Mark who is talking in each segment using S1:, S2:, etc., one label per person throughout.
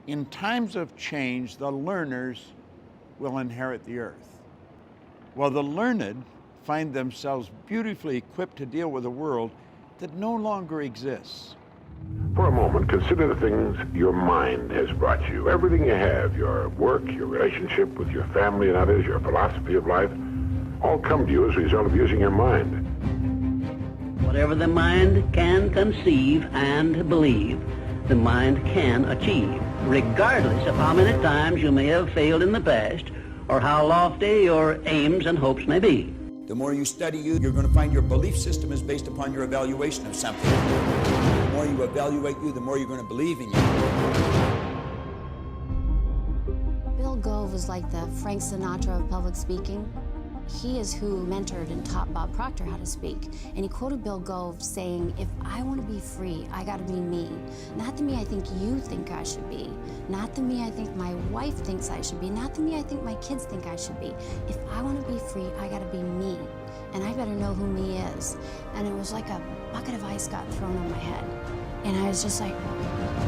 S1: In times of change, the learners will inherit the earth, while the learned find themselves beautifully equipped to deal with a world that no longer exists.
S2: For a moment, consider the things your mind has brought you. Everything you have, your work, your relationship with your family and others, your philosophy of life, all come to you as a result of using your mind.
S3: Whatever the mind can conceive and believe, the mind can achieve, regardless of how many times you may have failed in the past or how lofty your aims and hopes may be.
S4: The more you study you're going to find your belief system is based upon your evaluation of something. The more you evaluate you, the more you're going to believe in you.
S5: Bill Gove was like the Frank Sinatra of public speaking. He is who mentored and taught Bob Proctor how to speak. And he quoted Bill Gove saying, if I want to be free, I got to be me. Not the me I think you think I should be. Not the me I think my wife thinks I should be. Not the me I think my kids think I should be. If I want to be free, I got to be me. And I better know who me is. And it was like a bucket of ice got thrown on my head. And I was just like,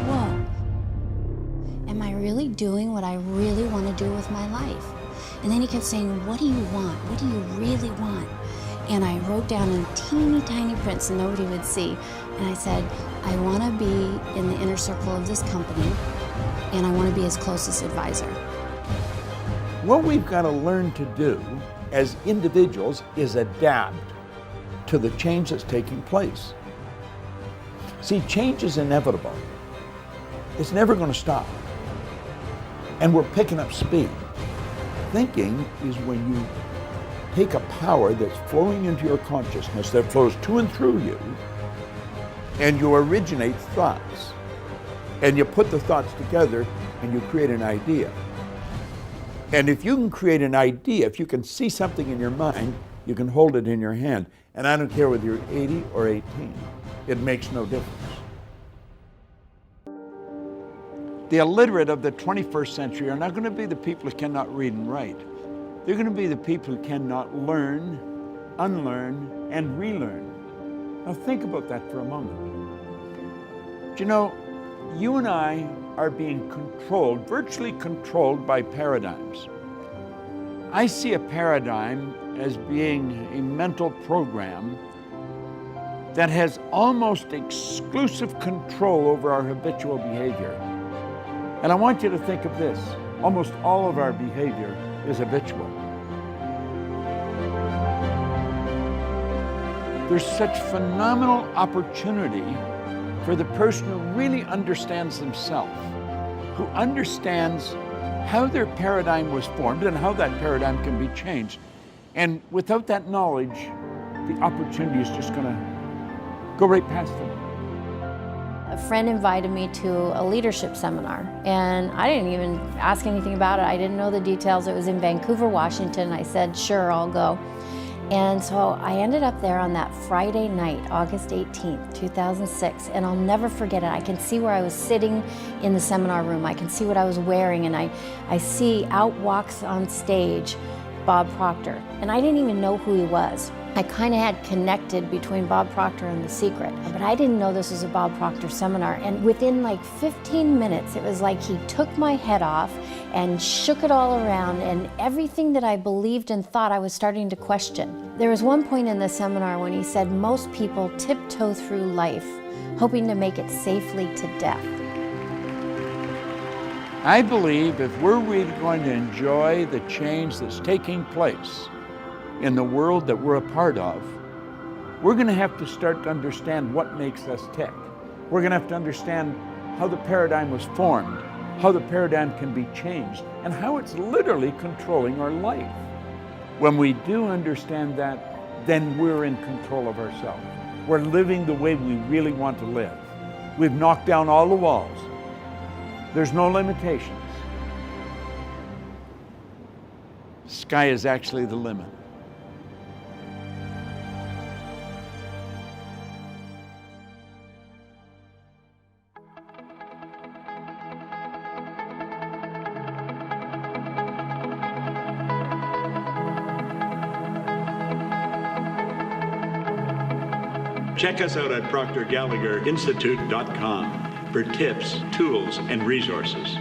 S5: whoa. Am I really doing what I really want to do with my life? And then he kept saying, what do you want? What do you really want? And I wrote down in teeny tiny print so nobody would see. And I said, I want to be in the inner circle of this company, and I want to be his closest advisor.
S1: What we've got to learn to do as individuals is adapt to the change that's taking place. See, change is inevitable. It's never going to stop. And we're picking up speed. Thinking is when you take a power that's flowing into your consciousness, that flows to and through you, and you originate thoughts. And you put the thoughts together and you create an idea. And if you can create an idea, if you can see something in your mind, you can hold it in your hand. And I don't care whether you're 80 or 18. It makes no difference. The illiterate of the 21st century are not going to be the people who cannot read and write. They're going to be the people who cannot learn, unlearn, and relearn. Now think about that for a moment. Do you know, you and I are being controlled, virtually controlled by paradigms. I see a paradigm as being a mental program that has almost exclusive control over our habitual behavior. And I want you to think of this. Almost all of our behavior is habitual. There's such phenomenal opportunity for the person who really understands themselves, who understands how their paradigm was formed and how that paradigm can be changed. And without that knowledge, the opportunity is just going to go right past them.
S5: A friend invited me to a leadership seminar, and I didn't even ask anything about it. I didn't know the details. It was in Vancouver, Washington. I said, sure, I'll go. And so I ended up there on that Friday night, August 18th, 2006, and I'll never forget it. I can see where I was sitting in the seminar room. I can see what I was wearing, and I see out walks on stage Bob Proctor, and I didn't even know who he was. I kind of had connected between Bob Proctor and The Secret, but I didn't know this was a Bob Proctor seminar. And within like 15 minutes, it was like he took my head off and shook it all around, and everything that I believed and thought I was starting to question. There was one point in the seminar when he said most people tiptoe through life, hoping to make it safely to death.
S1: I believe if we're really going to enjoy the change that's taking place in the world that we're a part of, we're going to have to start to understand what makes us tick. We're going to have to understand how the paradigm was formed, how the paradigm can be changed, and how it's literally controlling our life. When we do understand that, then we're in control of ourselves. We're living the way we really want to live. We've knocked down all the walls. There's no limitations. Sky is actually the limit.
S6: Check us out at ProctorGallagherInstitute.com for tips, tools, and resources.